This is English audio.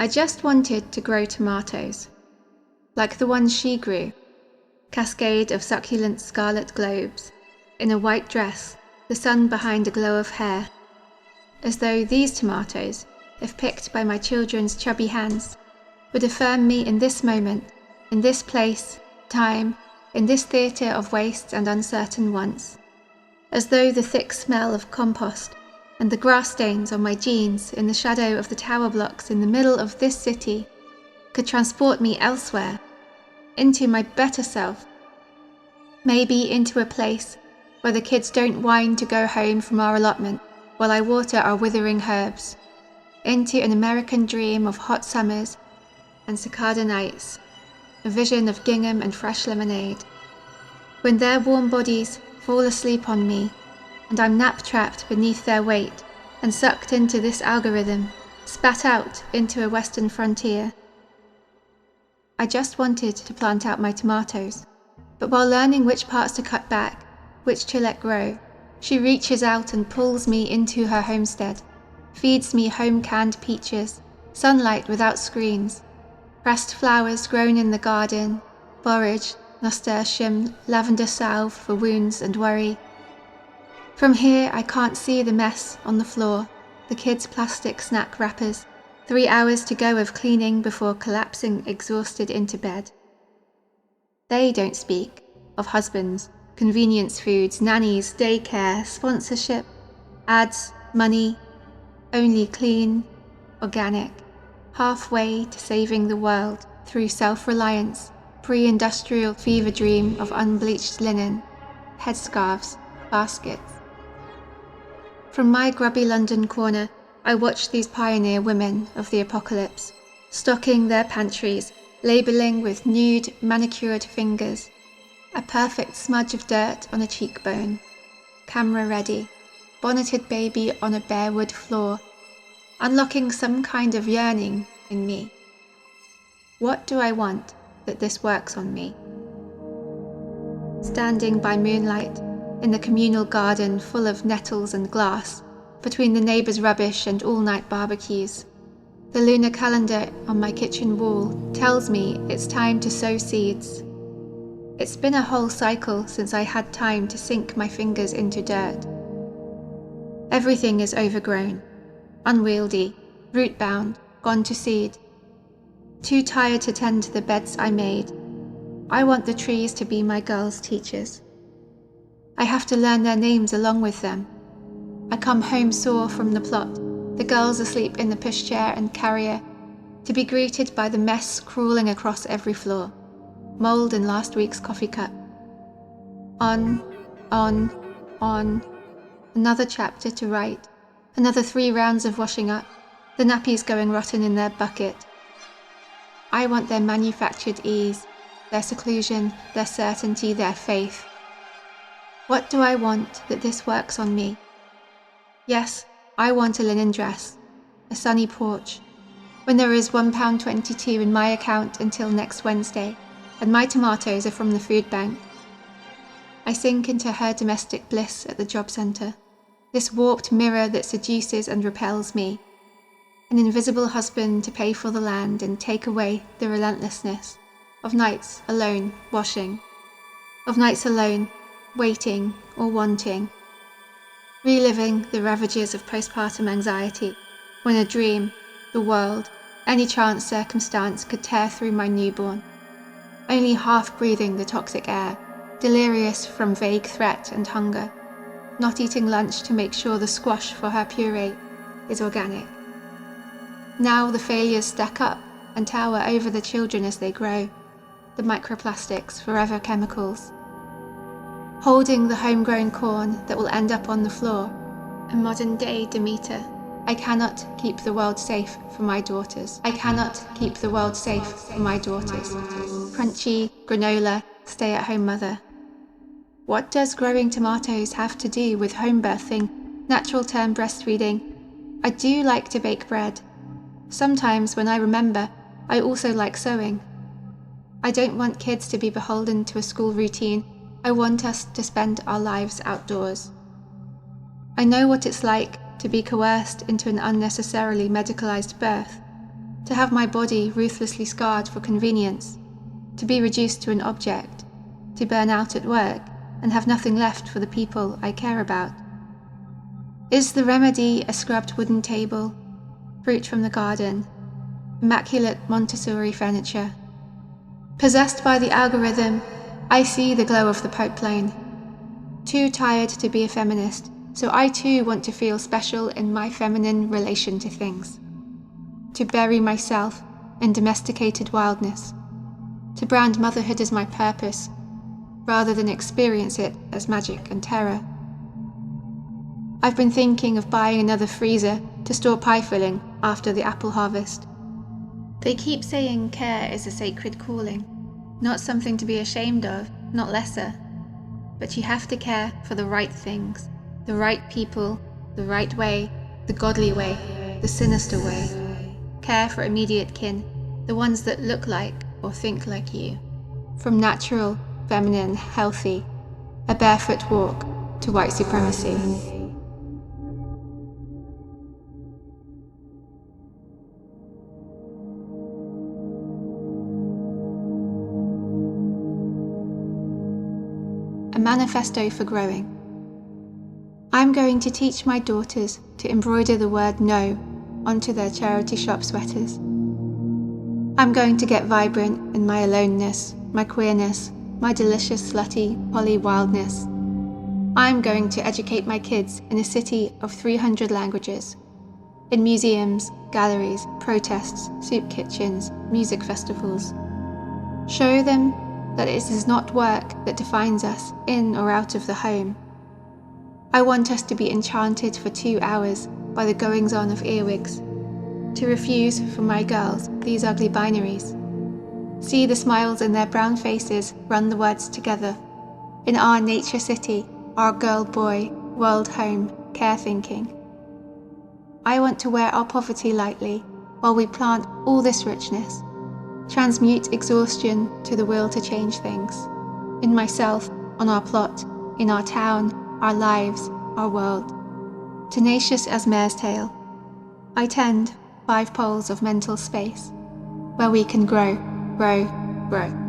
I just wanted to grow tomatoes, like the ones she grew, cascade of succulent scarlet globes, in a white dress, the sun behind a glow of hair, as though these tomatoes, if picked by my children's chubby hands, would affirm me in this moment, in this place, time, in this theatre of waste and uncertain wants, as though the thick smell of compost and the grass stains on my jeans in the shadow of the tower blocks in the middle of this city could transport me elsewhere, into my better self, maybe into a place where the kids don't whine to go home from our allotment while I water our withering herbs, into an American dream of hot summers and cicada nights, a vision of gingham and fresh lemonade, when their warm bodies fall asleep on me and I'm nap-trapped beneath their weight and sucked into this algorithm, spat out into a western frontier. I just wanted to plant out my tomatoes, but while learning which parts to cut back, which to let grow, she reaches out and pulls me into her homestead, feeds me home-canned peaches, sunlight without screens, pressed flowers grown in the garden, borage, nasturtium, lavender salve for wounds and worry. From here I can't see the mess on the floor, the kids' plastic snack wrappers, 3 hours to go of cleaning before collapsing exhausted into bed. They don't speak of husbands, convenience foods, nannies, daycare, sponsorship, ads, money, only clean, organic, halfway to saving the world through self-reliance, pre-industrial fever dream of unbleached linen, headscarves, baskets. From my grubby London corner, I watch these pioneer women of the apocalypse, stocking their pantries, labelling with nude, manicured fingers, a perfect smudge of dirt on a cheekbone, camera ready, bonneted baby on a bare wood floor, unlocking some kind of yearning in me. What do I want that this works on me? Standing by moonlight, in the communal garden full of nettles and glass, between the neighbours' rubbish and all-night barbecues, the lunar calendar on my kitchen wall tells me it's time to sow seeds. It's been a whole cycle since I had time to sink my fingers into dirt. Everything is overgrown, unwieldy, root-bound, gone to seed. Too tired to tend to the beds I made. I want the trees to be my girls' teachers. I have to learn their names along with them. I come home sore from the plot, the girls asleep in the pushchair and carrier, to be greeted by the mess crawling across every floor, mould in last week's coffee cup. On, another chapter to write, another 3 rounds of washing up, the nappies going rotten in their bucket. I want their manufactured ease, their seclusion, their certainty, their faith. What do I want that this works on me? Yes, I want a linen dress, a sunny porch, when there is £1.22 in my account until next Wednesday, and my tomatoes are from the food bank. I sink into her domestic bliss at the job centre, this warped mirror that seduces and repels me, an invisible husband to pay for the land and take away the relentlessness of nights alone washing, of nights alone waiting or wanting, reliving the ravages of postpartum anxiety when a dream, the world, any chance circumstance could tear through my newborn, only half breathing the toxic air, delirious from vague threat and hunger, not eating lunch to make sure the squash for her puree is organic. Now the failures stack up and tower over the children as they grow, the microplastics, forever chemicals. Holding the homegrown corn that will end up on the floor, a modern-day Demeter. I cannot keep the world safe for my daughters. I cannot keep the world safe for my daughters. Crunchy, granola, stay-at-home mother. What does growing tomatoes have to do with home birthing, natural term breastfeeding? I do like to bake bread. Sometimes when I remember, I also like sewing. I don't want kids to be beholden to a school routine. I want us to spend our lives outdoors. I know what it's like to be coerced into an unnecessarily medicalized birth, to have my body ruthlessly scarred for convenience, to be reduced to an object, to burn out at work and have nothing left for the people I care about? Is the remedy a scrubbed wooden table, fruit from the garden, immaculate Montessori furniture? Possessed by the algorithm, I see the glow of the pipeline. Too tired to be a feminist, so I too want to feel special in my feminine relation to things. To bury myself in domesticated wildness. To brand motherhood as my purpose, rather than experience it as magic and terror. I've been thinking of buying another freezer to store pie filling after the apple harvest. They keep saying care is a sacred calling, not something to be ashamed of, not lesser. But you have to care for the right things, the right people, the right way, the godly way, the sinister way. Care for immediate kin, the ones that look like or think like you. From natural, feminine, healthy, a barefoot walk to white supremacy. A manifesto for growing. I'm going to teach my daughters to embroider the word no onto their charity shop sweaters. I'm going to get vibrant in my aloneness, my queerness, my delicious slutty poly wildness. I'm going to educate my kids in a city of 300 languages, in museums, galleries, protests, soup kitchens, music festivals. Show them that it is not work that defines us in or out of the home. I want us to be enchanted for 2 hours by the goings-on of earwigs, to refuse for my girls these ugly binaries. See the smiles in their brown faces run the words together. In our nature city, our girl-boy, world home, care thinking. I want to wear our poverty lightly while we plant all this richness. Transmute exhaustion to the will to change things. In myself, on our plot, in our town, our lives, our world. Tenacious as mare's tail. I tend 5 poles of mental space, where we can grow, grow, grow.